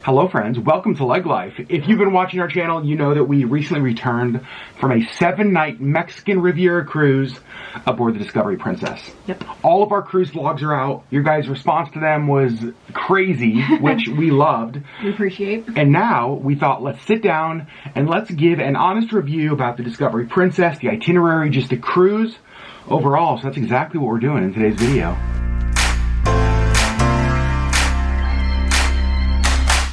Hello friends, welcome to Legg Life. If you've been watching our channel, you know that we recently returned from a 7-night Mexican Riviera cruise aboard the Discovery Princess. Yep. All of our cruise vlogs are out. Your guys' response to them was crazy, which we loved. We appreciate. And now we thought, let's sit down and let's give an honest review about the Discovery Princess, the itinerary, just the cruise overall. So that's exactly what we're doing in today's video.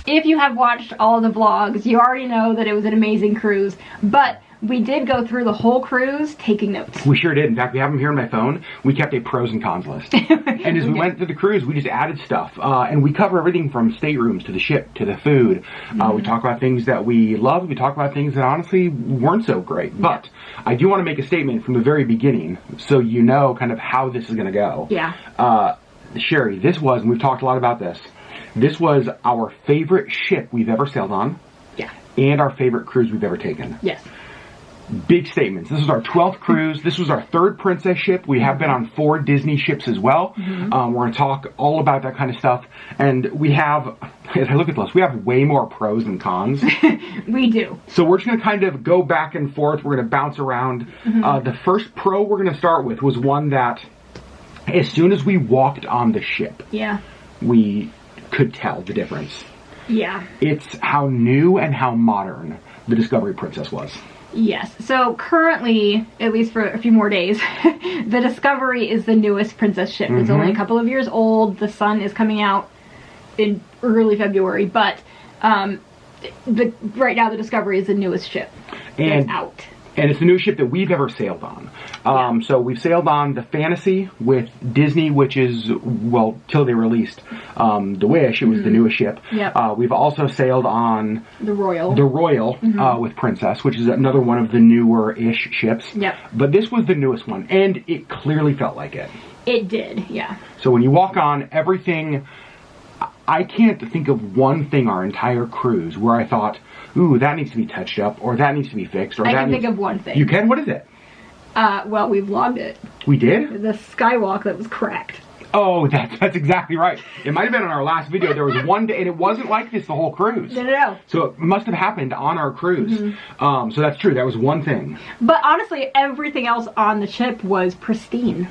If you have watched all of the vlogs, you already know that it was an amazing cruise, but we did go through the whole cruise taking notes. We sure did. In fact, we have them here on my phone. We kept a pros and cons list. And as we went through the cruise, we just added stuff. And we cover everything from staterooms to the ship to the food. We talk about things that we loved. We talk about things that honestly weren't so great. But I do want to make a statement from the very beginning so you know kind of how this is going to go. Yeah. Sherri, this was, and we've talked a lot about this, this was our favorite ship we've ever sailed on. Yeah. And our favorite cruise we've ever taken. Yes. Big statements. This was our 12th cruise. This was our 3rd Princess ship. We have been on 4 Disney ships as well. We're going to talk all about that kind of stuff. And we have, as I look at this, we have way more pros than cons. We do. So we're just going to kind of go back and forth. We're going to bounce around. The first pro we're going to start with was one that, as soon as we walked on the ship, we could tell the difference. Yeah. It's how new and how modern the Discovery Princess was. Yes. So currently, at least for a few more days, the Discovery is the newest Princess ship. It's only a couple of years old. The sun is coming out in early February, but right now the Discovery is the newest ship that's out. And it's the new ship that we've ever sailed on. So we've sailed on the Fantasy with Disney, which is, well, till they released the Wish, it was the newest ship. Yep. We've also sailed on the Royal. The Royal with Princess, which is another one of the newer-ish ships. Yep. But this was the newest one, and it clearly felt like it. It did, yeah. So when you walk on, everything... I can't think of one thing our entire cruise where I thought, ooh, that needs to be touched up, or that needs to be fixed, or I can think of one thing. You can? What is it? Well, we vlogged it. We did? The skywalk that was cracked. Oh, that's exactly right. It might have been on our last video. There was one day, and it wasn't like this the whole cruise. No. So it must have happened on our cruise. So that's true. That was one thing. But honestly, everything else on the ship was pristine.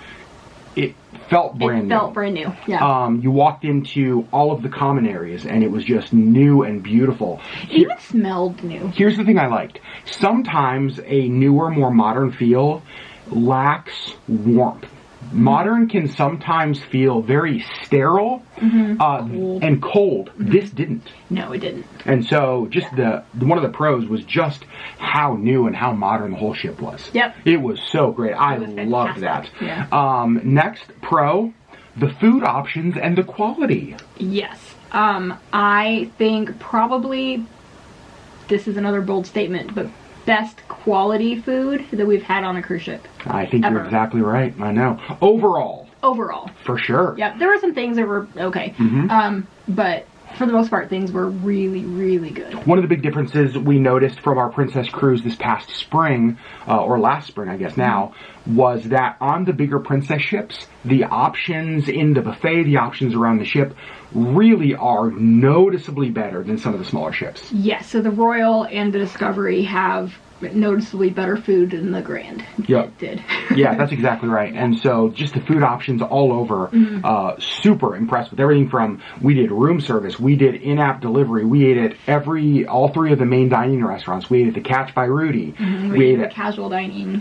It felt brand new. It felt brand new, yeah. You walked into all of the common areas, and it was just new and beautiful. It even smelled new. Here's the thing I liked. Sometimes a newer, more modern feel lacks warmth. Modern can sometimes feel very sterile and cold. This didn't. No, it didn't. And so just one of the pros was just how new and how modern the whole ship was. Yep. It was so great. I loved that. Yeah. Next pro, the food options and the quality. Yes. I think probably, this is another bold statement, but best quality food that we've had on a cruise ship. I think you're exactly right. I know. Overall. For sure. Yep. There were some things that were okay. But for the most part, things were really, really good. One of the big differences we noticed from our Princess cruise this past spring, or last spring, I guess now, was that on the bigger Princess ships, the options in the buffet, the options around the ship, really are noticeably better than some of the smaller ships. Yes, so the Royal and the Discovery have noticeably better food than the Grand did. Yeah, that's exactly right. And so just the food options all over, super impressed with everything from, we did room service, we did in-app delivery, we ate at all 3 of the main dining restaurants. We ate at the Catch by Rudy. We ate at casual dining.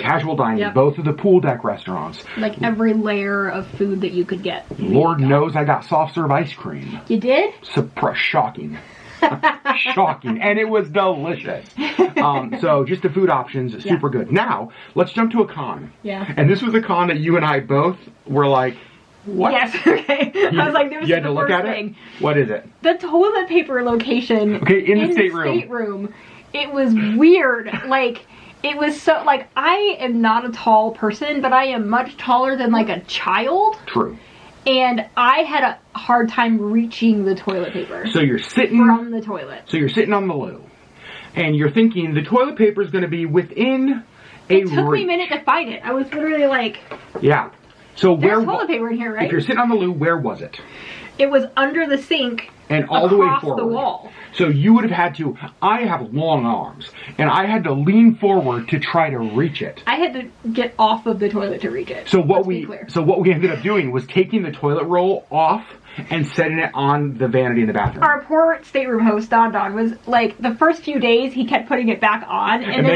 Both of the pool deck restaurants. Like every layer of food that you could get. Lord knows I got soft serve ice cream. You did? Shocking. Shocking. And it was delicious. So just the food options, super good. Now, let's jump to a con. Yeah. And this was a con that you and I both were like, what? Yes, okay. I was like, this was you had the to look first at thing. It? What is it? The toilet paper location. Okay, in the stateroom. It was weird. Like, it was so, like, I am not a tall person, but I am much taller than, like, a child. True. And I had a hard time reaching the toilet paper. So you're sitting... from the toilet. So you're sitting on the loo. And you're thinking the toilet paper is going to be within a... It took me a minute to find it. I was literally like... Yeah. So there's toilet paper in here, right? If you're sitting on the loo, where was it? It was under the sink and all the way across forward. the wall. So you would have had to, I have long arms, and I had to lean forward to try to reach it. I had to get off of the toilet to reach it. So what Let's be clear. we ended up doing was taking the toilet roll off and setting it on the vanity in the bathroom. Our poor stateroom host, Don, was like, the first few days he kept putting it back on, and then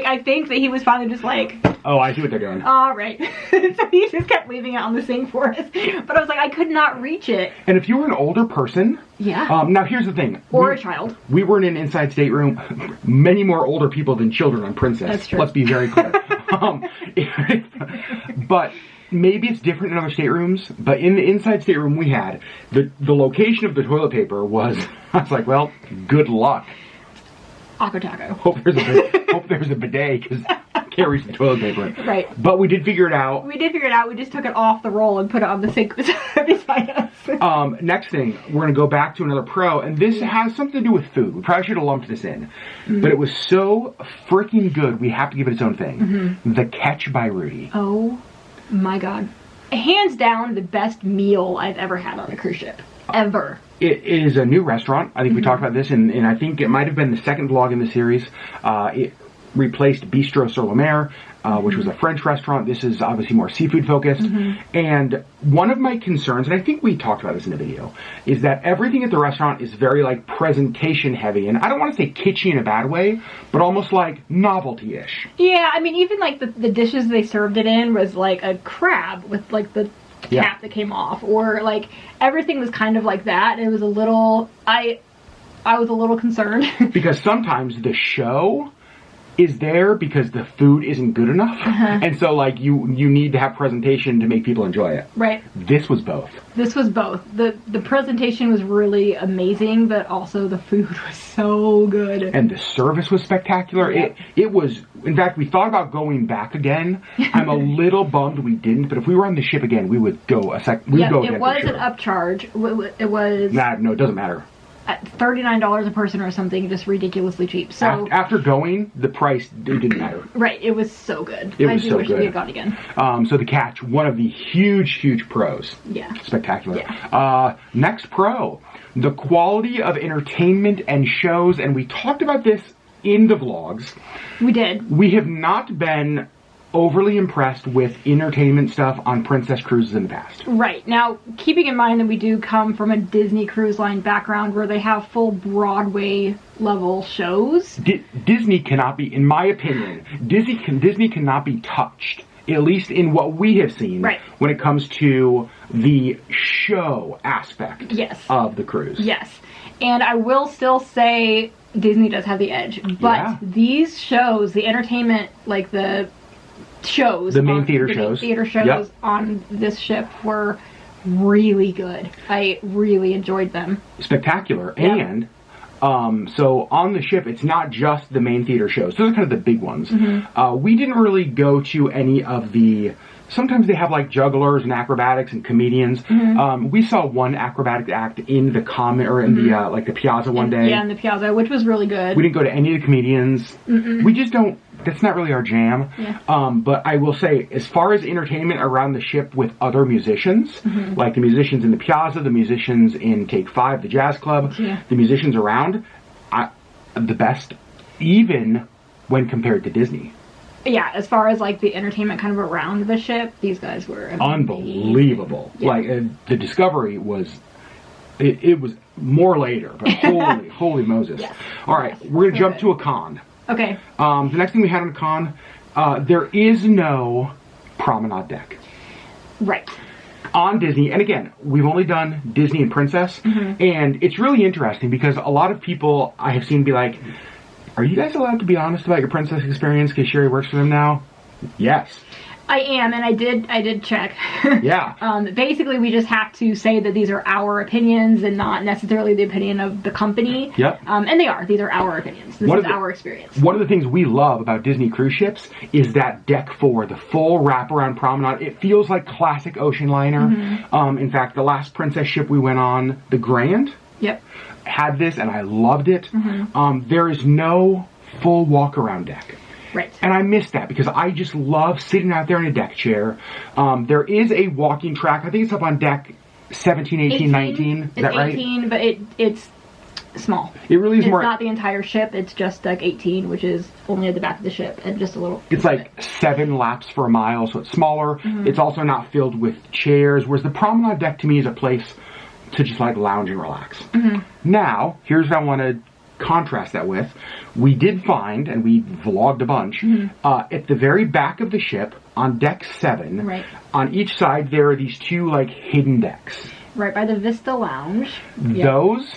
I think that he was finally just like, oh, I see what they're doing. all right. So he just kept leaving it on the sink for us. But I was like, I could not reach it. And if you were an older person, yeah. Now here's the thing. Or a child. We were in an inside stateroom. Many more older people than children on Princess. That's true. Let's be very clear. But maybe it's different in other staterooms. But in the inside stateroom we had, the location of the toilet paper was, I was like, well, good luck. Aqua Taco. Hope there's a bidet, because can't reach the toilet paper. Right. But we did figure it out. We just took it off the roll and put it on the sink beside us. Next thing, we're going to go back to another pro, and this has something to do with food. We probably should have lumped this in. But it was so freaking good, we have to give it its own thing. The Catch by Rudy. Oh my god. Hands down, the best meal I've ever had on a cruise ship. Ever. It is a new restaurant. I think we talked about this, and I think it might have been the second vlog in the series. It replaced Bistro sur la Mer, which was a French restaurant. This is obviously more seafood focused. And one of my concerns, and I think we talked about this in the video, is that everything at the restaurant is very like presentation heavy. And I don't want to say kitschy in a bad way, but almost like novelty-ish. Yeah, I mean, even like the dishes they served it in was like a crab with like the cap that came off, or like everything was kind of like that. It was a little, I was a little concerned. Because sometimes the show is there because the food isn't good enough. And so like you need to have presentation to make people enjoy it. Right. This was both. The presentation was really amazing, but also the food was so good. And the service was spectacular. Yep. It was, in fact, we thought about going back again. I'm a little bummed we didn't, but if we were on the ship again, we would go go again. It was an upcharge. It was... No, it doesn't matter. At $39 a person or something, just ridiculously cheap. So after going, the price didn't matter. Right, it was so good. I do wish we had gone again. So the Catch, one of the huge pros. Yeah. Spectacular. Yeah. Next pro, the quality of entertainment and shows, and we talked about this in the vlogs. We did. We have not been overly impressed with entertainment stuff on Princess cruises in the past. Right. Now, keeping in mind that we do come from a Disney Cruise Line background where they have full Broadway level shows. Disney cannot be, in my opinion, Disney cannot be touched, at least in what we have seen, right, when it comes to the show aspect of the cruise. Yes. And I will still say Disney does have the edge. But these shows, the entertainment, like the shows, the main theater shows on this ship were really good. I really enjoyed them. Spectacular. And so on the ship, it's not just the main theater shows. Those are kind of the big ones. We didn't really go to any of the... Sometimes they have like jugglers and acrobatics and comedians. We saw one acrobatic act in the common, or in the like the Piazza one day. Yeah, in the Piazza, which was really good. We didn't go to any of the comedians. We just don't. That's not really our jam. Yeah. But I will say, as far as entertainment around the ship with other musicians, like the musicians in the Piazza, the musicians in Take 5, the jazz club, the musicians around, the best, even when compared to Disney. Yeah, as far as like the entertainment kind of around the ship, these guys were amazing. Unbelievable. Yeah. Like the Discovery was, it was more later, but holy Moses. Yes. All right, we're gonna jump to a con. Okay. The next thing we had on the con, there is no promenade deck. Right. On Disney, and again, we've only done Disney and Princess, and it's really interesting because a lot of people I have seen be like, are you guys allowed to be honest about your Princess experience because Sherri works for them now? Yes. I am, and I did check. Yeah. Basically, we just have to say that these are our opinions and not necessarily the opinion of the company. Yep. And they are. These are our opinions. This is our experience. One of the things we love about Disney cruise ships is that Deck 4, the full wraparound promenade. It feels like classic ocean liner. In fact, the last Princess ship we went on, the Grand, had this, and I loved it. There is no full walk-around deck. Right. And I miss that because I just love sitting out there in a deck chair. There is a walking track. I think it's up on deck 17, 18, 19. Is It's that right? 18, but it's small. It really is It's more. not the entire ship. It's just like 18, which is only at the back of the ship and just a little. It's like 7 laps for a mile, so it's smaller. It's also not filled with chairs, whereas the promenade deck to me is a place to just like lounge and relax. Now, here's what I want to contrast that with. We did find, and we vlogged a bunch, at the very back of the ship, on deck 7, Right. on each side there are these 2 like hidden decks. Right by the Vista Lounge. Yep. Those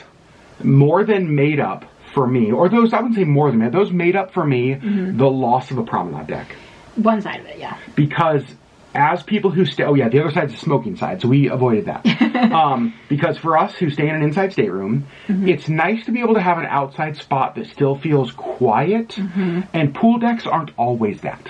more than made up for me, or those, I wouldn't say more than that, those made up for me the loss of a promenade deck. One side of it, yeah. Because as people who stay, oh yeah, the other side's the smoking side, so we avoided that. Because for us who stay in an inside stateroom, it's nice to be able to have an outside spot that still feels quiet, and pool decks aren't always that.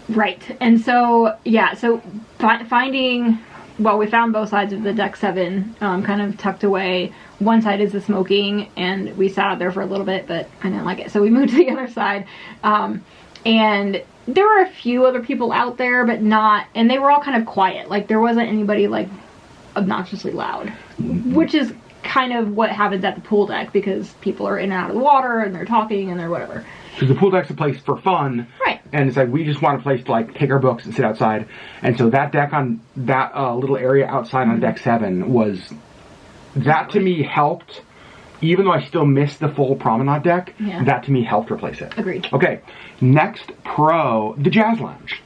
Right. And so, yeah, so finding, well, we found both sides of the deck 7 kind of tucked away. One side is the smoking, and we sat out there for a little bit, but I didn't like it, so we moved to the other side. And there were a few other people out there, but not, and they were all kind of quiet. Like, there wasn't anybody, like, obnoxiously loud, which is kind of what happens at the pool deck, because people are in and out of the water, and they're talking, and they're whatever. Because the pool deck's a place for fun. Right. And it's like, we just want a place to like take our books and sit outside. And so that deck on that little area outside on deck 7 was, that to me helped, even though I still missed the full promenade deck, that to me helped replace it. Agreed. Okay, next pro, the Jazz Lounge.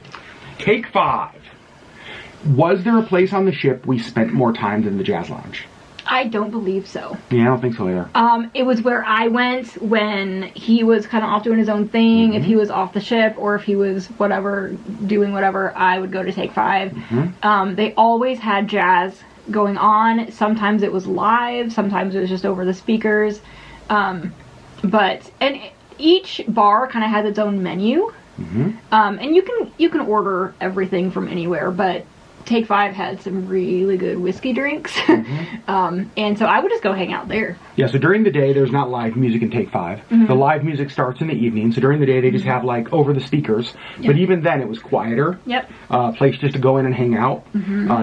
Take 5. Was there a place on the ship we spent more time than the Jazz Lounge? I don't believe so. Yeah, I don't think so either. It was where I went when he was kind of off doing his own thing. If he was off the ship, or if he was whatever, doing whatever, I would go to Take 5. They always had jazz going on. Sometimes it was live, sometimes it was just over the speakers. And each bar kind of has its own menu. And you can order everything from anywhere, but Take 5 had some really good whiskey drinks. And so I would just go hang out there. Yeah, so during the day, there's not live music in Take 5. The live music starts in the evening, so during the day, they just have, like, over the speakers. But even then, it was quieter. Place just to go in and hang out,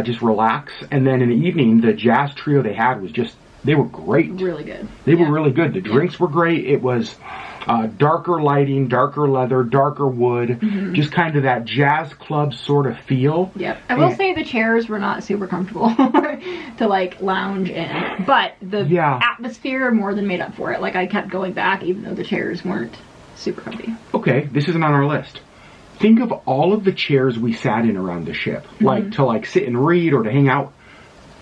just relax. And then in the evening, the jazz trio they had was just, they were great. Really good. They were really good. The drinks were great. It was darker lighting, darker leather, darker wood, just kind of that jazz club sort of feel. I will say the chairs were not super comfortable to like lounge in, but the atmosphere more than made up for it. Like, I kept going back even though the chairs weren't super comfy. Okay, this isn't on our list. Think of all of the chairs we sat in around the ship, like to like sit and read or to hang out.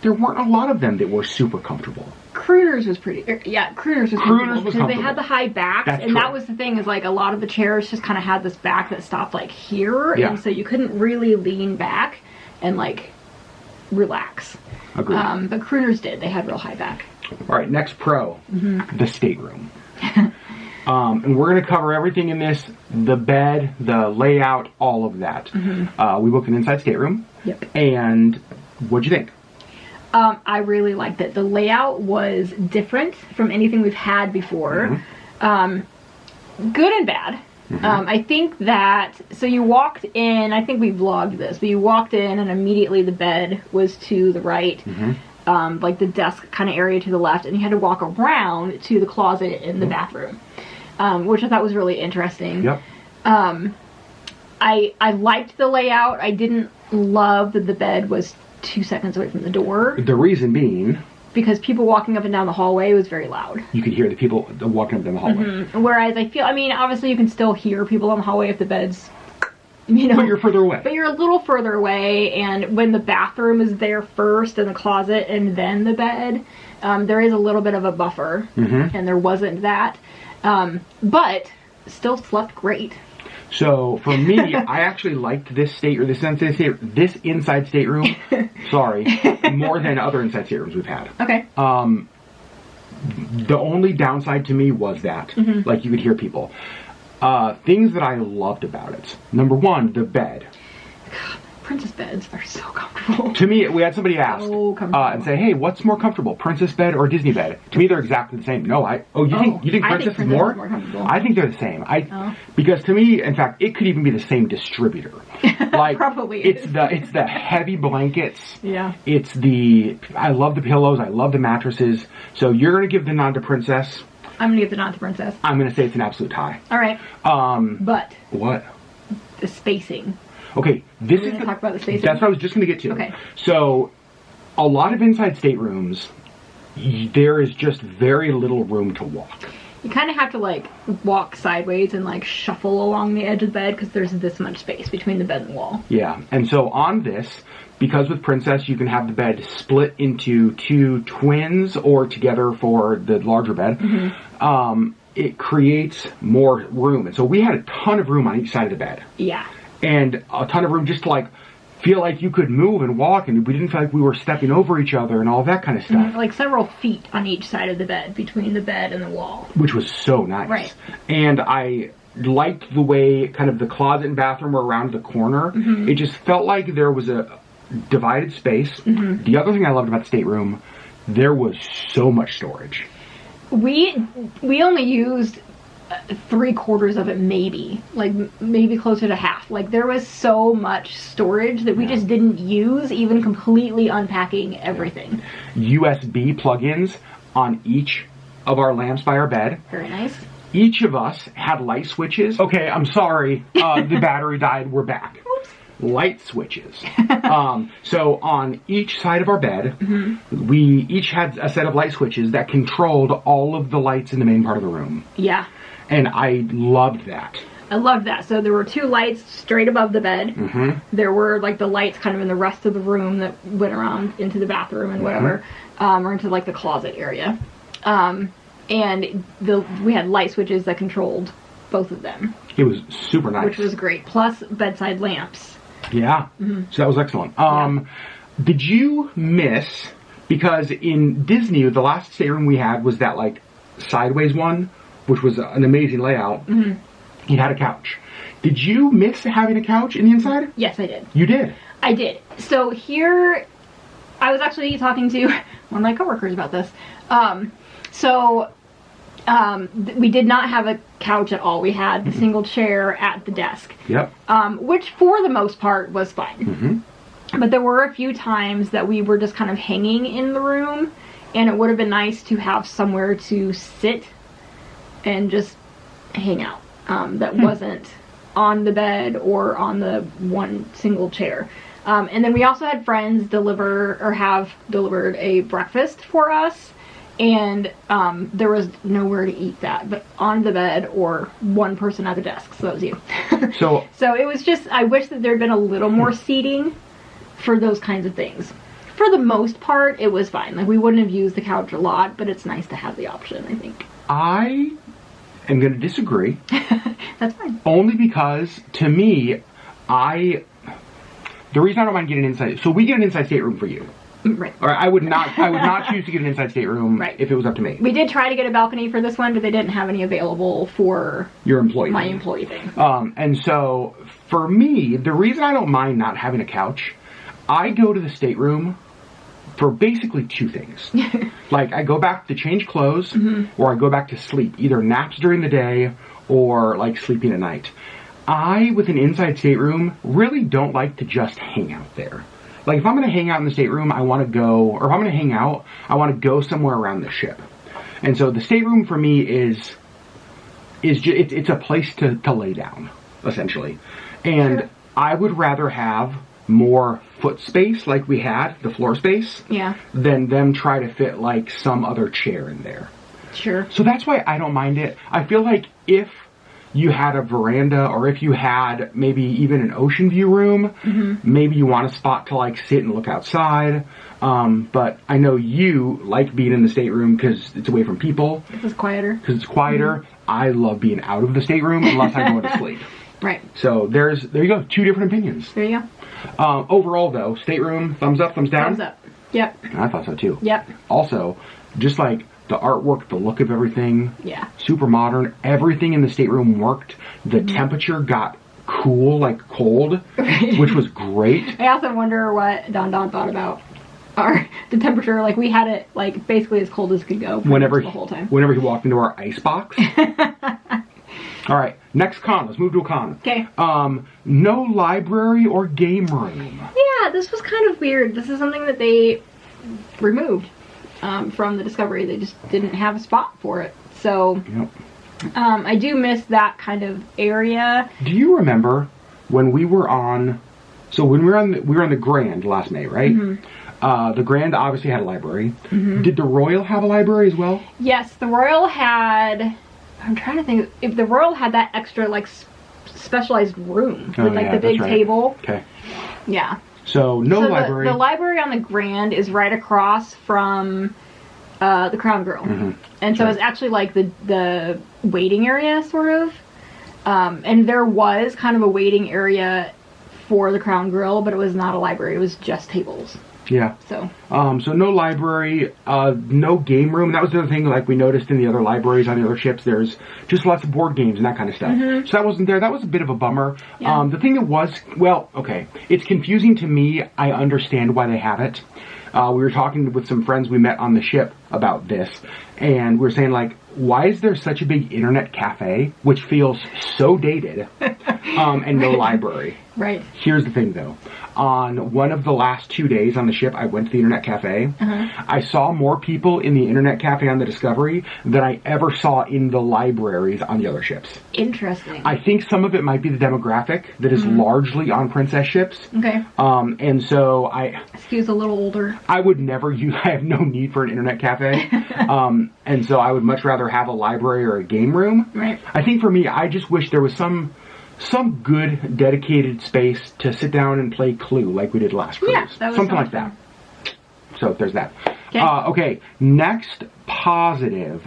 There weren't a lot of them that were super comfortable. Crooners was pretty, Crooners was comfortable because they had the high backs, and that was the thing, is like a lot of the chairs just kind of had this back that stopped like here, and so you couldn't really lean back and like relax. Agreed. But Crooners did. They had real high back. All right, next pro, the stateroom. And we're going to cover everything in this, the bed, the layout, all of that. We booked an inside stateroom. And what'd you think? I really liked it. The layout was different from anything we've had before. Good and bad. I think that, so you walked in, I think we vlogged this, but you walked in and immediately the bed was to the right, like the desk kind of area to the left, and you had to walk around to the closet in the bathroom, which I thought was really interesting. I liked the layout. I didn't love that the bed was 2 seconds away from the door. The reason being, because people walking up and down the hallway was very loud. You could hear the people walking up and down the hallway. Whereas I mean, obviously you can still hear people on the hallway if the bed's, you know. But you're further away. But you're a little further away, and when the bathroom is there first, and the closet, and then the bed, there is a little bit of a buffer, and there wasn't that. But still slept great. So for me, I actually liked this inside stateroom. Sorry, more than other inside staterooms we've had. Okay. The only downside to me was that, like, you could hear people. Things that I loved about it. Number one, the bed. princess beds are so comfortable. To me, we had somebody ask So comfortable. and say, "Hey, what's more comfortable, princess bed or Disney bed?" To me, they're exactly the same. No, you think I princess think is more? more comfortable. I think they're the same. Because to me, in fact, it could even be the same distributor. Like Probably it's is. the heavy blankets. Yeah. I love the pillows. I love the mattresses. So you're gonna give the nod to princess. I'm gonna give the nod to princess. I'm gonna say it's an absolute tie. All right. But What? the spacing. Okay, this We're is gonna talk about the spacing. That's what I was just gonna get to. Okay. So, a lot of inside staterooms, there is just very little room to walk. You kind of have to like walk sideways and like shuffle along the edge of the bed because there's this much space between the bed and the wall. Yeah, and so on this, because with Princess you can have the bed split into two twins or together for the larger bed, it creates more room. And so we had a ton of room on each side of the bed. Yeah. And a ton of room just to like feel like you could move and walk and we didn't feel like we were stepping over each other and all that kind of stuff. Like several feet on each side of the bed between the bed and the wall. Which was so nice. Right. And I liked the way kind of the closet and bathroom were around the corner. It just felt like there was a divided space. The other thing I loved about the stateroom, there was so much storage. We only used 3/4 of it, maybe closer to half. Like there was so much storage that we just didn't use, even completely unpacking everything. USB plugins on each of our lamps by our bed. Very nice. Each of us had light switches. Okay, I'm sorry, the battery died. We're back. Oops. Light switches. So on each side of our bed, we each had a set of light switches that controlled all of the lights in the main part of the room. Yeah. And I loved that. I loved that. So there were 2 lights straight above the bed. There were like the lights kind of in the rest of the room that went around into the bathroom and whatever, or into like the closet area. And we had light switches that controlled both of them. It was super nice. Which was great. Plus bedside lamps. Yeah. So that was excellent. Did you miss, because in Disney, the last stateroom we had was that like sideways one, which was an amazing layout. It had a couch. Did you miss having a couch in the inside? Yes, I did. You did? I did. So here, I was actually talking to one of my coworkers about this. We did not have a couch at all. We had the single chair at the desk. Yep. Which for the most part was fine. But there were a few times that we were just kind of hanging in the room, and it would have been nice to have somewhere to sit and just hang out that wasn't on the bed or on the one single chair. And then we also had friends have delivered a breakfast for us, and there was nowhere to eat that but on the bed or one person at the desk. So that was you. So it was just, I wish that there had been a little more seating for those kinds of things. For the most part, it was fine. Like, we wouldn't have used the couch a lot, but it's nice to have the option, I think. I am going to disagree. That's fine. Only because, to me, the reason I don't mind getting inside, so we get an inside stateroom for you. Right. Or I would not choose to get an inside stateroom if it was up to me. We did try to get a balcony for this one, but they didn't have any available for your employee. My employee thing. And so for me, the reason I don't mind not having a couch, I go to the stateroom for basically 2 things. Like, I go back to change clothes, or I go back to sleep, either naps during the day or like sleeping at night. I, with an inside stateroom, really don't like to just hang out there. Like, if I'm going to hang out in the stateroom, I want to go, or if I'm going to hang out, I want to go somewhere around the ship. And so the stateroom for me is it's a place to lay down, essentially. And I would rather have more foot space, like we had, the floor space, than them try to fit like some other chair in there. Sure. So that's why I don't mind it. I feel like if you had a veranda, or if you had maybe even an ocean view room, maybe you want a spot to like sit and look outside. But I know you like being in the stateroom because it's away from people. It's quieter. Because it's quieter. I love being out of the stateroom unless I go to sleep. Right. So there you go. 2 different opinions. There you go. Overall though, stateroom, thumbs up, thumbs down? Thumbs up. Yep. I thought so too. Yep. Also, just like the artwork, the look of everything. Yeah. Super modern. Everything in the stateroom worked. The temperature got cool, like cold, which was great. I also wonder what Don thought about the temperature. Like, we had it like basically as cold as could go Whenever the whole time. Whenever he walked into our ice box. All right, next con. Let's move to a con. Okay. No library or game room. Yeah, this was kind of weird. This is something that they removed from the Discovery. They just didn't have a spot for it. So, Yep. I do miss that kind of area. Do you remember when we were on? So when we were on the Grand last May, right? Mm-hmm. The Grand obviously had a library. Mm-hmm. Did the Royal have a library as well? Yes, the Royal had. I'm trying to think if the Royal had that extra like specialized room with like the big table. Okay. Yeah. So library. The library on the Grand is right across from the Crown Grill, and so it's actually like the waiting area sort of. And there was kind of a waiting area for the Crown Grill, but it was not a library. It was just tables. Yeah. So no library, no game room. That was the other thing, like we noticed in the other libraries on the other ships, there's just lots of board games and that kind of stuff. So that wasn't there. That was a bit of a bummer. Yeah. The thing that was, well, okay, it's confusing to me. I understand why they have it. We were talking with some friends we met on the ship about this, and we were saying, like, why is there such a big internet cafe, which feels so dated, and no library? Right. Here's the thing, though. On one of the last 2 days on the ship, I went to the internet cafe. I saw more people in the internet cafe on the Discovery than I ever saw in the libraries on the other ships. Interesting. I think some of it might be the demographic that is largely on Princess ships. Okay. And so Skews a little older. I would never use, I have no need for an internet cafe. And so I would much rather have a library or a game room. Right. I think for me, I just wish there was some good dedicated space to sit down and play Clue like we did last cruise. Yeah, that was something like fun. that. So there's that. Okay. Okay, next positive.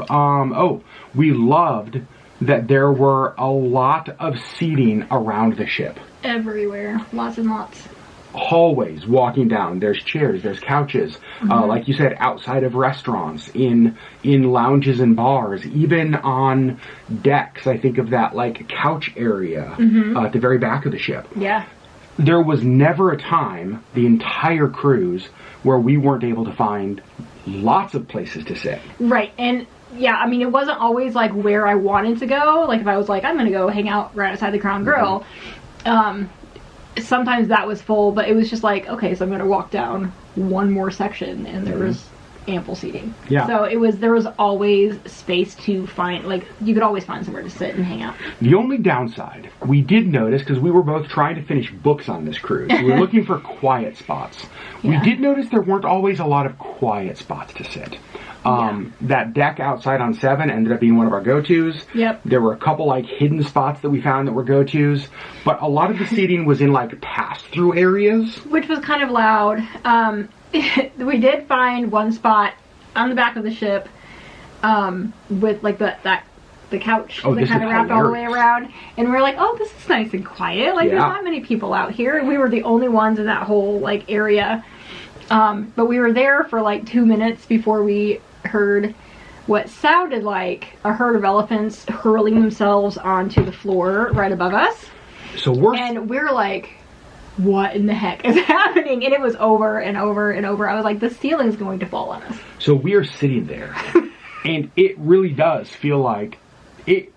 We loved that there were a lot of seating around the ship. Everywhere. Lots and lots. Hallways, walking down, there's chairs, there's couches, like you said, outside of restaurants, in lounges and bars, even on decks. I think of that like couch area at the very back of the ship. Yeah. There was never a time the entire cruise where we weren't able to find lots of places to sit. Right. And yeah, I mean, it wasn't always like where I wanted to go. Like if I was like, I'm going to go hang out right outside the Crown Grill, sometimes that was full, but it was just like, okay, so I'm going to walk down one more section and there was ample seating. Yeah. So there was always space to find, like, you could always find somewhere to sit and hang out. The only downside we did notice, because we were both trying to finish books on this cruise, we were looking for quiet spots. Yeah. We did notice there weren't always a lot of quiet spots to sit. That deck outside on 7 ended up being one of our go-tos. Yep. There were a couple like hidden spots that we found that were go-tos, but a lot of the seating was in like pass-through areas. Which was kind of loud. We did find one spot on the back of the ship with like the couch that kind of wrapped all the way around, and we were like, oh, this is nice and quiet. Like there's not many people out here, and we were the only ones in that whole like area. But we were there for like 2 minutes before we heard what sounded like a herd of elephants hurling themselves onto the floor right above us. And we're like, what in the heck is happening? And it was over and over and over. I was like, the ceiling's going to fall on us. So we are sitting there, and it really does feel like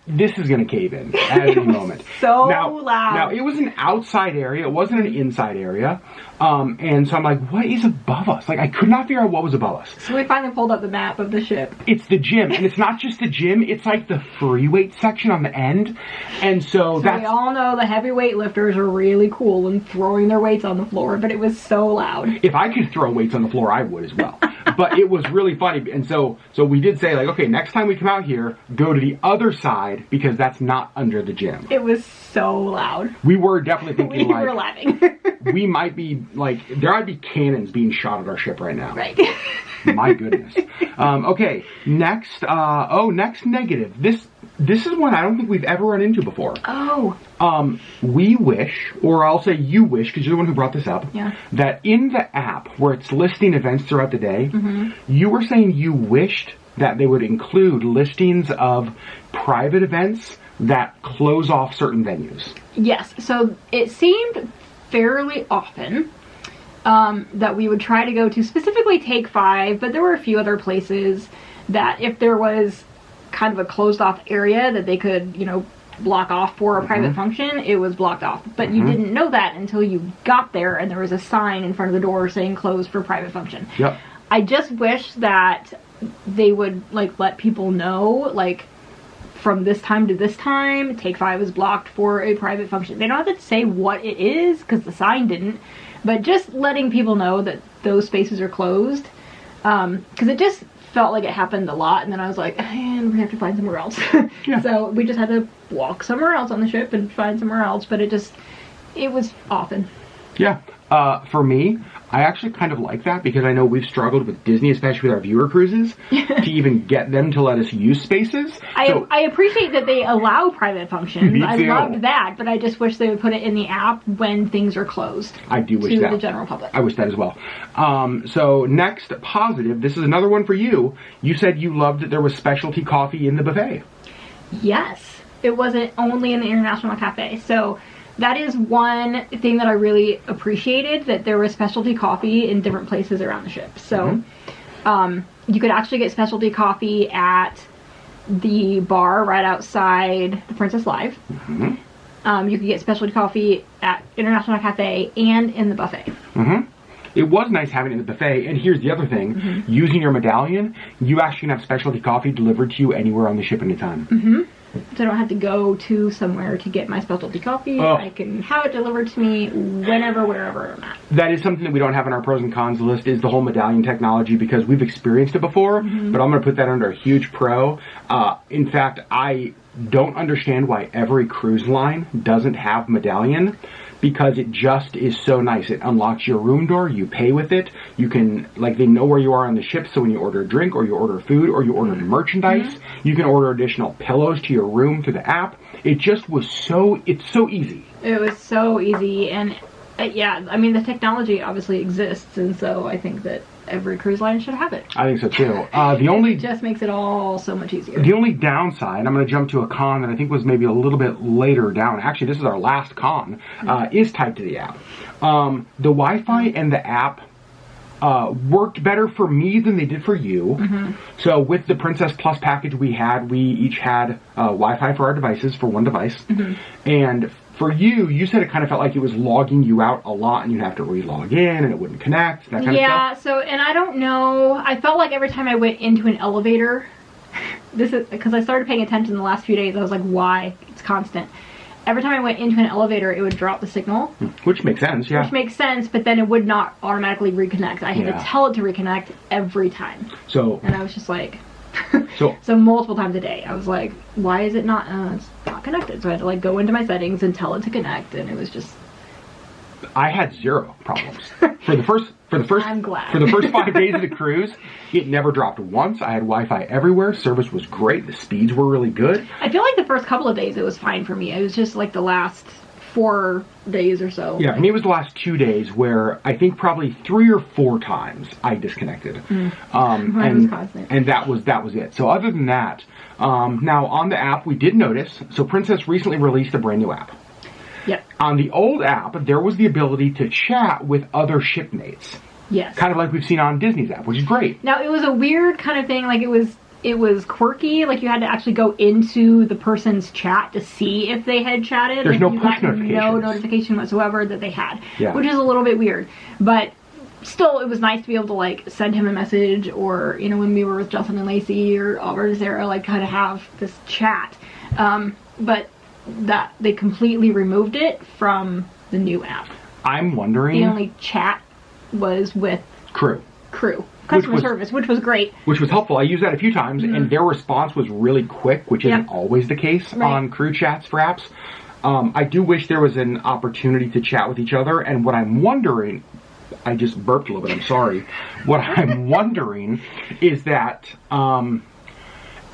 this is going to cave in at any moment. So loud. Now, it was an outside area. It wasn't an inside area. And so I'm like, what is above us? Like, I could not figure out what was above us. So we finally pulled up the map of the ship. It's the gym. And it's not just the gym. It's like the free weight section on the end. And so we all know the heavy weightlifters are really cool and throwing their weights on the floor, but it was so loud. If I could throw weights on the floor, I would as well. But it was really funny. And so we did say, like, okay, next time we come out here, go to the other side because that's not under the gym. It was so loud. We were definitely thinking, we were laughing. We might be, like, there might be cannons being shot at our ship right now. Right. My goodness. Okay, next negative. This is one I don't think we've ever run into before. Oh. We wish, or I'll say you wish, because you're the one who brought this up, that in the app where it's listing events throughout the day, you were saying you wished that they would include listings of private events that close off certain venues. Yes, so it seemed fairly often that we would try to go to specifically Take 5, but there were a few other places that if there was kind of a closed off area that they could, you know, block off for a private function, it was blocked off. But you didn't know that until you got there and there was a sign in front of the door saying closed for private function. Yep. I just wish that they would, like, let people know, like, from this time to this time, Take 5 is blocked for a private function. They don't have to say what it is, because the sign didn't, but just letting people know that those spaces are closed, because it just felt like it happened a lot, and then I was like, and we have to find somewhere else. Yeah. So we just had to walk somewhere else on the ship and find somewhere else, but it was often. Yeah. For me, I actually kind of like that because I know we've struggled with Disney, especially with our viewer cruises, to even get them to let us use spaces. I appreciate that they allow private functions. Me I too. loved that, but I just wish they would put it in the app when things are closed. I do wish to that. the general public. I wish that as well. So next, positive. This is another one for you. You said you loved that there was specialty coffee in the buffet. Yes. It wasn't only in the International Cafe. So that is one thing that I really appreciated, that there was specialty coffee in different places around the ship. So you could actually get specialty coffee at the bar right outside the Princess Live. You could get specialty coffee at International Cafe and in the buffet. It was nice having it in the buffet. And here's the other thing. Using your medallion, you actually can have specialty coffee delivered to you anywhere on the ship anytime. So I don't have to go to somewhere to get my specialty coffee. Oh. I can have it delivered to me whenever, wherever I'm at. That is something that we don't have in our pros and cons list, is the whole medallion technology, because we've experienced it before, but I'm going to put that under a huge pro. In fact, I don't understand why every cruise line doesn't have medallion, because it just is so nice. It unlocks your room door, you pay with it, you can, like, they know where you are on the ship, so when you order a drink, or you order food, or you order merchandise, you can order additional pillows to your room through the app. It just was it's so easy. It was so easy, and yeah, I mean, the technology obviously exists, and so I think that every cruise line should have it. I think so too. It just makes it all so much easier. The only downside, I'm going to jump to a con that I think was maybe a little bit later down. Actually, this is our last con, is tied to the app. The Wi-Fi and the app worked better for me than they did for you. So with the Princess Plus package we each had Wi-Fi for our devices, for one device. And for you said it kind of felt like it was logging you out a lot, and you'd have to re-log in, and it wouldn't connect, that kind of stuff. Yeah, so, and I don't know, I felt like every time I went into an elevator, this is, because I started paying attention the last few days, I was like, why? It's constant. Every time I went into an elevator, it would drop the signal. Which makes sense, yeah. Which makes sense, but then it would not automatically reconnect. I had to tell it to reconnect every time. And I was just like... So multiple times a day, I was like, why is it not, it's not connected? So I had to, like, go into my settings and tell it to connect, and it was just... I had zero problems. For the first I'm glad. For the first 5 days of the cruise, it never dropped once. I had Wi-Fi everywhere. Service was great. The speeds were really good. I feel like the first couple of days it was fine for me. It was just like the last 4 days or so. Yeah, for me it was the last 2 days where I think probably 3 or 4 times I disconnected. Mine was constant. And that was it. So other than that, now on the app we did notice, so Princess recently released a brand new app. Yep. On the old app, there was the ability to chat with other shipmates. Yes. Kind of like we've seen on Disney's app, which is great. Now, it was a weird kind of thing, like it was quirky, like you had to actually go into the person's chat to see if they had chatted. There's like, no you push got notifications. no notification whatsoever that they had, Yeah. which is a little bit weird. But still, it was nice to be able to, like, send him a message, or, you know, when we were with Justin and Lacey or Albert and Sarah, like, kind of have this chat. But that they completely removed it from the new app. I'm wondering... The only chat was with crew. Customer service, which was great. Which was helpful. I used that a few times, and their response was really quick, which isn't always the case on crew chats for apps. I do wish there was an opportunity to chat with each other, and what I'm wondering... I just burped a little bit, I'm sorry. What I'm wondering is that...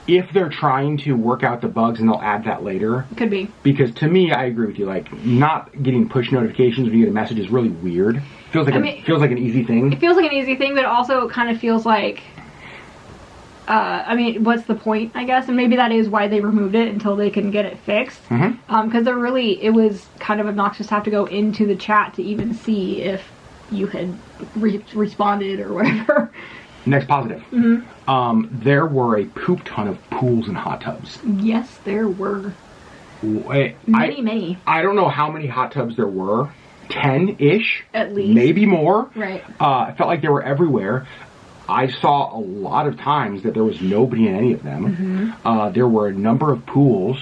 if they're trying to work out the bugs, and they'll add that later. Could be. Because to me, I agree with you. Like, not getting push notifications when you get a message is really weird. Feels like an easy thing. It feels like an easy thing, but it also kind of feels like I mean, what's the point, I guess? And maybe that is why they removed it until they can get it fixed. Because it was kind of obnoxious to have to go into the chat to even see if you had responded or whatever. Next positive. There were a poop ton of pools and hot tubs. Yes, there were. Many. I don't know how many hot tubs there were. 10-ish. At least. Maybe more. Right. It felt like they were everywhere. I saw a lot of times that there was nobody in any of them. There were a number of pools.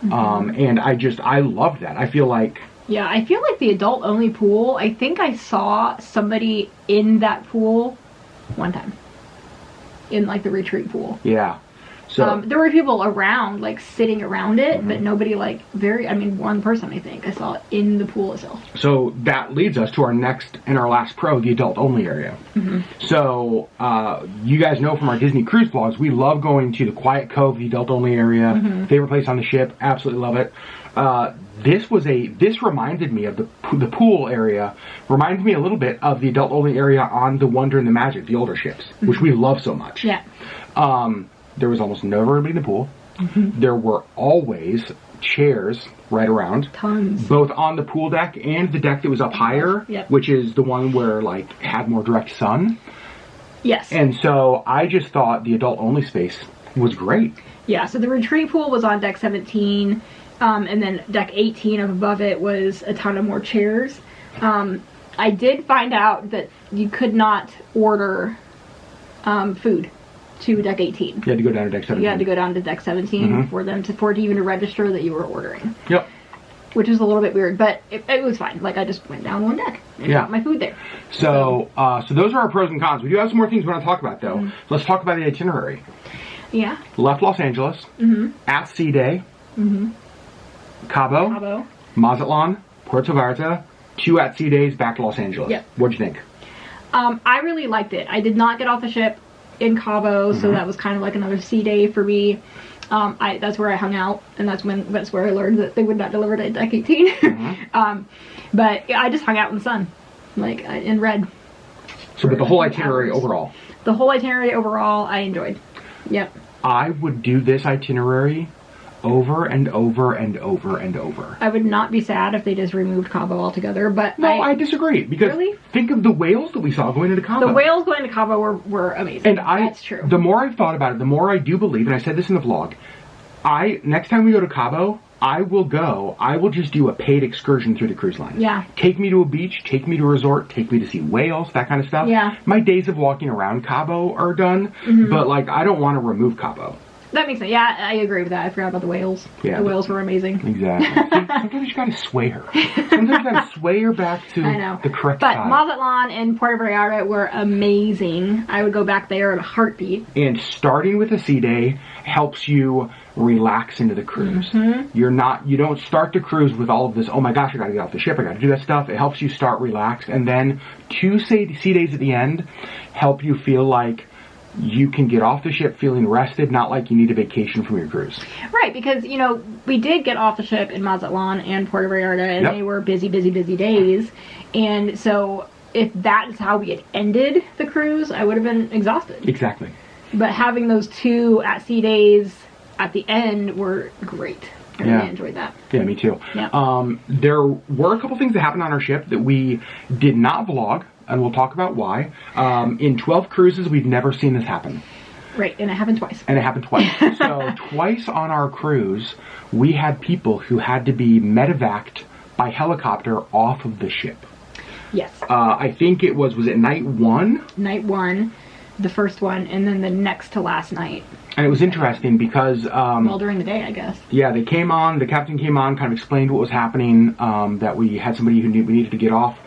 And I loved that. I feel like... Yeah, I feel like the adult-only pool, I think I saw somebody in that pool one time. In, like, the retreat pool. Yeah. So there were people around, like, sitting around it, but nobody, like, one person, I think, I saw in the pool itself. So that leads us to our next and our last pro, the adult-only area. So you guys know from our Disney cruise vlogs, we love going to the Quiet Cove, the adult-only area. Favorite place on the ship. Absolutely love it. This reminded me of the pool area, reminded me a little bit of the adult-only area on the Wonder and the Magic, the older ships, which we love so much. Yeah. There was almost nobody in the pool. There were always chairs right around. Tons. Both on the pool deck and the deck that was up higher, which is the one where, like, had more direct sun. Yes. And so I just thought the adult-only space was great. Yeah, so the retreat pool was on deck 17, and then deck 18 up above it was a ton of more chairs. I did find out that you could not order food to deck 18. You had to go down to deck 17. You had to go down to deck 17 for it even to register that you were ordering. Yep. Which is a little bit weird, but it was fine. Like, I just went down one deck and got my food there. So those are our pros and cons. We do have some more things we want to talk about, though. Let's talk about the itinerary. Yeah. Left Los Angeles. At Sea Day. Cabo. Mazatlan. Puerto Vallarta. 2 at Sea Days back to Los Angeles. Yep. What'd you think? I really liked it. I did not get off the ship in Cabo, so that was kind of like another sea day for me. That's where I hung out, and that's where I learned that they would not deliver to deck 18. But I just hung out in the sun, like in red. So, but the whole itinerary overall? The whole itinerary overall, I enjoyed. Yep. I would do this itinerary over and over and over and over. I would not be sad if they just removed Cabo altogether, but no, I disagree, because think of the whales that we saw going into Cabo. The whales going to Cabo were amazing. And that's true. The more I've thought about it, the more I do believe, and I said this in the vlog, next time we go to Cabo, I will just do a paid excursion through the cruise line. Yeah. Take me to a beach, take me to a resort, take me to see whales, that kind of stuff. Yeah. My days of walking around Cabo are done, but, like, I don't want to remove Cabo. That makes sense. Yeah, I agree with that. I forgot about the whales. Yeah, the whales were amazing. Exactly. Sometimes you gotta sway her. Sometimes you gotta sway her back to the correct side. But Mazatlan and Puerto Vallarta were amazing. I would go back there in a heartbeat. And starting with a sea day helps you relax into the cruise. You don't start the cruise with all of this, oh my gosh, I gotta get off the ship, I gotta do that stuff. It helps you start relaxed, and then 2 sea days at the end help you feel like you can get off the ship feeling rested, not like you need a vacation from your cruise. Right, because, we did get off the ship in Mazatlan and Puerto Vallarta, and they were busy days. And so if that is how we had ended the cruise, I would have been exhausted. Exactly. But having those 2 at sea days at the end were great. I really enjoyed that. Yeah, me too. Yeah. There were a couple things that happened on our ship that we did not vlog, and we'll talk about why. In 12 cruises, we've never seen this happen. Right, and it happened twice. So twice on our cruise, we had people who had to be medevaced by helicopter off of the ship. Yes. I think it was it night 1? Night 1, the first one, and then the next to last night. And it was interesting because... during the day, I guess. Yeah, the captain came on, kind of explained what was happening, that we had somebody we needed to get off.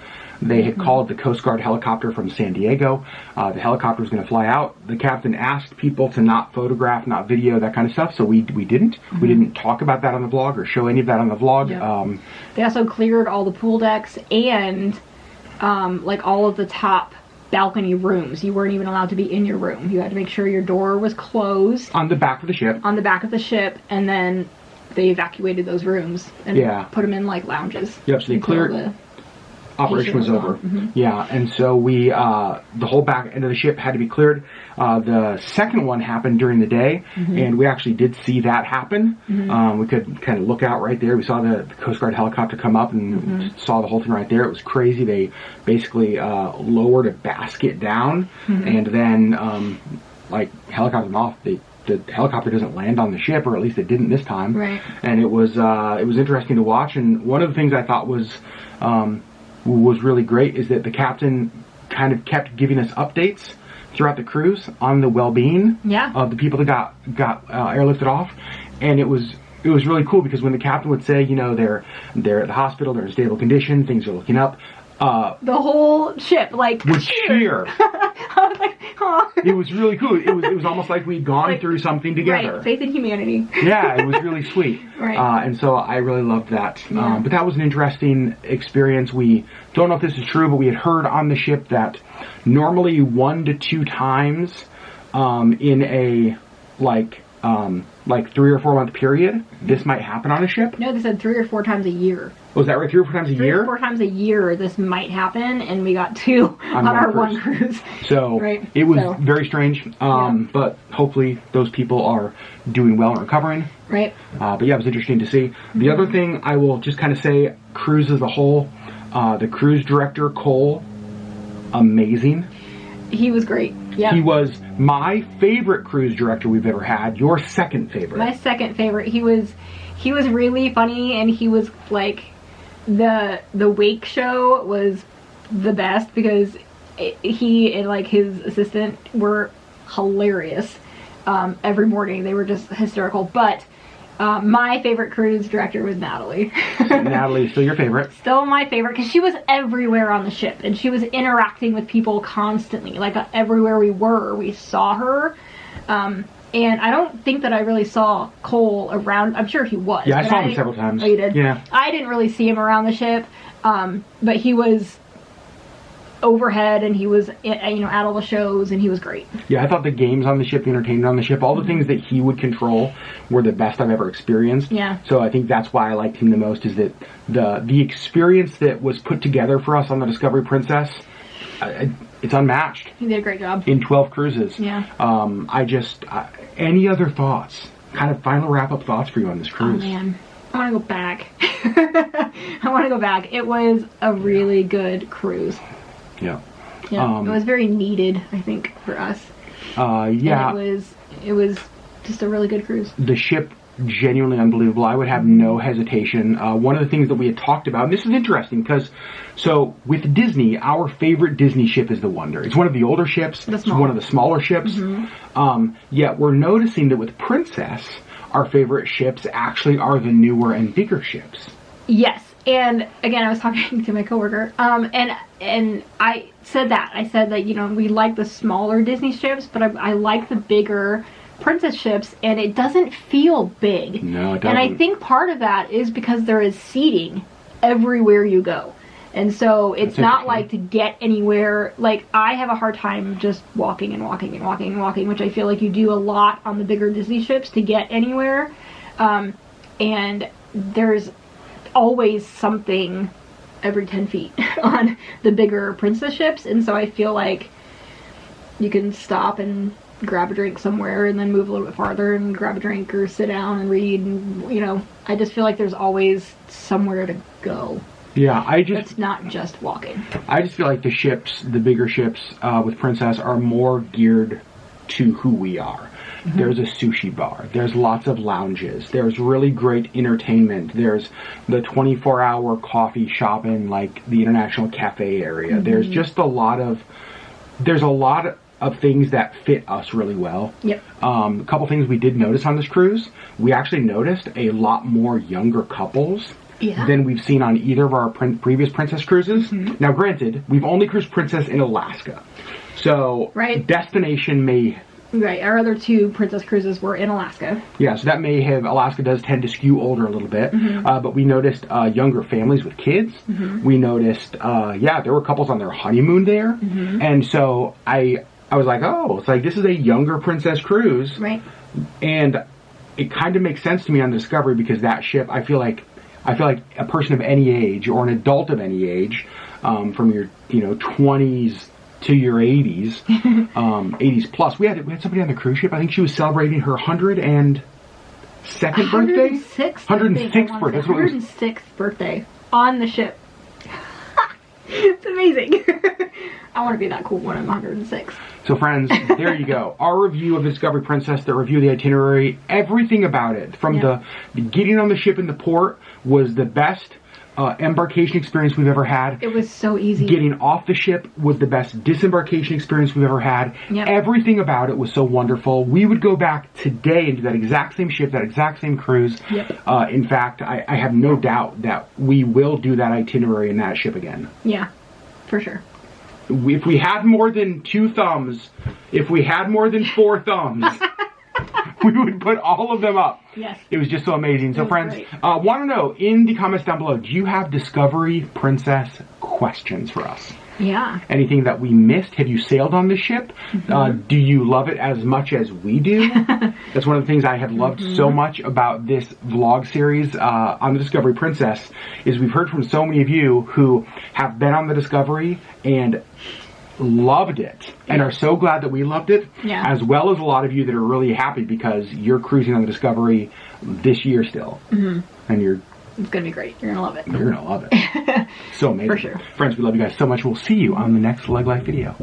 They had called the Coast Guard helicopter from San Diego. The helicopter was going to fly out. The captain asked people to not photograph, not video, that kind of stuff, so we didn't. We didn't talk about that on the vlog or show any of that on the vlog. Yeah. They also cleared all the pool decks and all of the top balcony rooms. You weren't even allowed to be in your room. You had to make sure your door was closed. On the back of the ship. On the back of the ship, and then they evacuated those rooms and put them in lounges. Yep, so they cleared... operation was over. Yeah, and so we, the whole back end of the ship had to be cleared. The second one happened during the day, and we actually did see that happen. We could kind of look out right there. We saw the Coast Guard helicopter come up and saw the whole thing right there. It was crazy. They basically lowered a basket down, and then, like, helicopter them off. The helicopter doesn't land on the ship, or at least it didn't this time. Right. And it was interesting to watch. And one of the things I thought was really great is that the captain kind of kept giving us updates throughout the cruise on the well-being of the people that got airlifted off. And it was really cool because when the captain would say, you know, they're at the hospital, they're in stable condition, things are looking up. The whole ship, like, would cheer. I was like, oh. It was really cool. It was almost like we'd gone through something together. Right, faith in humanity. Yeah, it was really sweet. Right. And so I really loved that. But that was an interesting experience. We don't know if this is true, but we had heard on the ship that normally 1 to 2 times in a like 3 or 4 month period, this might happen on a ship. No, they said 3 or 4 times a year. Was that right? 3 or 4 times a year? 3 or 4 times a year this might happen, and we got 2 on our one cruise. So it was very strange, but hopefully those people are doing well and recovering. Right. But yeah, it was interesting to see. The other thing I will just kind of say, cruise as a whole, the cruise director, Cole, amazing. He was great. Yeah. He was my favorite cruise director we've ever had. Your second favorite. My second favorite. He was really funny, and he was like, the wake show was the best because he and like his assistant were hilarious. Every morning they were just hysterical. But my favorite cruise director was Natalie. Natalie is still your favorite? Still my favorite because she was everywhere on the ship, and she was interacting with people constantly. Like everywhere we were, we saw her. And I don't think that I really saw Cole around. I'm sure he was. Yeah, I saw him several times. Oh, you did? Yeah. I didn't really see him around the ship, but he was overhead, and he was, at all the shows, and he was great. Yeah, I thought the games on the ship, the entertainment on the ship, all the things that he would control were the best I've ever experienced. Yeah. So I think that's why I liked him the most, is that the experience that was put together for us on the Discovery Princess, it's unmatched. He did a great job. In 12 cruises. Yeah. Any other thoughts? Kind of final wrap-up thoughts for you on this cruise? Oh, man. I want to go back. It was a really good cruise. Yeah. Yeah. It was very needed, I think, for us. Yeah. And it was just a really good cruise. The ship, genuinely unbelievable. I would have no hesitation. One of the things that we had talked about, and this is interesting because, so with Disney, our favorite Disney ship is the Wonder. It's one of the older ships. It's one of the smaller ships. Yet we're noticing that with Princess, our favorite ships actually are the newer and bigger ships. Yes. And again, I was talking to my coworker, and I said that. I said that, we like the smaller Disney ships, but I like the bigger Princess ships, and it doesn't feel big. No, it doesn't. And I think part of that is because there is seating everywhere you go. And so it's not like to get anywhere, like I have a hard time just walking and walking and walking and walking, which I feel like you do a lot on the bigger Disney ships to get anywhere. And there's always something every 10 feet on the bigger Princess ships. And so I feel like you can stop and grab a drink somewhere and then move a little bit farther and grab a drink or sit down and read. And, I just feel like there's always somewhere to go. Yeah, it's not just walking. I just feel like the bigger ships with Princess are more geared to who we are. There's a sushi bar. There's lots of lounges. There's really great entertainment. There's the 24-hour coffee shop in like the International Cafe area. There's just a lot of things that fit us really well. Yep. A couple things we did notice on this cruise. We actually noticed a lot more younger couples than we've seen on either of our previous Princess cruises. Now, granted, we've only cruised Princess in Alaska. So, destination may... Right, our other 2 Princess cruises were in Alaska. Yeah, so that may have... Alaska does tend to skew older a little bit. But we noticed younger families with kids. We noticed, there were couples on their honeymoon there. And so I was like, oh, it's like this is a younger Princess cruise. Right. And it kind of makes sense to me on Discovery because that ship, I feel like a person of any age or an adult of any age from your 20s to your 80s, 80s plus. We had somebody on the cruise ship. I think she was celebrating her 102nd birthday. 106th 106th birthday. That's what it was. 106th birthday on the ship. It's amazing. I want to be that cool when I'm 106. So friends, there you go. Our review of the Discovery Princess, the review of the itinerary, everything about it, from the getting on the ship in the port was the best embarkation experience we've ever had. It was so easy. Getting off the ship was the best disembarkation experience we've ever had. Yep. Everything about it was so wonderful. We would go back today and do that exact same ship, that exact same cruise. Yep. In fact, I have no doubt that we will do that itinerary in that ship again. Yeah, for sure. If we had more than 2 thumbs, if we had more than 4 thumbs, we would put all of them up. Yes. It was just so amazing. So friends, great. want to know in the comments down below, do you have Discovery Princess questions for us? Yeah. Anything that we missed? Have you sailed on the ship? Do you love it as much as we do? That's one of the things I have loved so much about this vlog series on the Discovery Princess, is we've heard from so many of you who have been on the Discovery and loved it and are so glad that we loved it, as well as a lot of you that are really happy because you're cruising on the Discovery this year still. And it's gonna be great. You're gonna love it. You're gonna love it. So amazing. For sure. Friends, we love you guys so much. We'll see you on the next Legg Life video.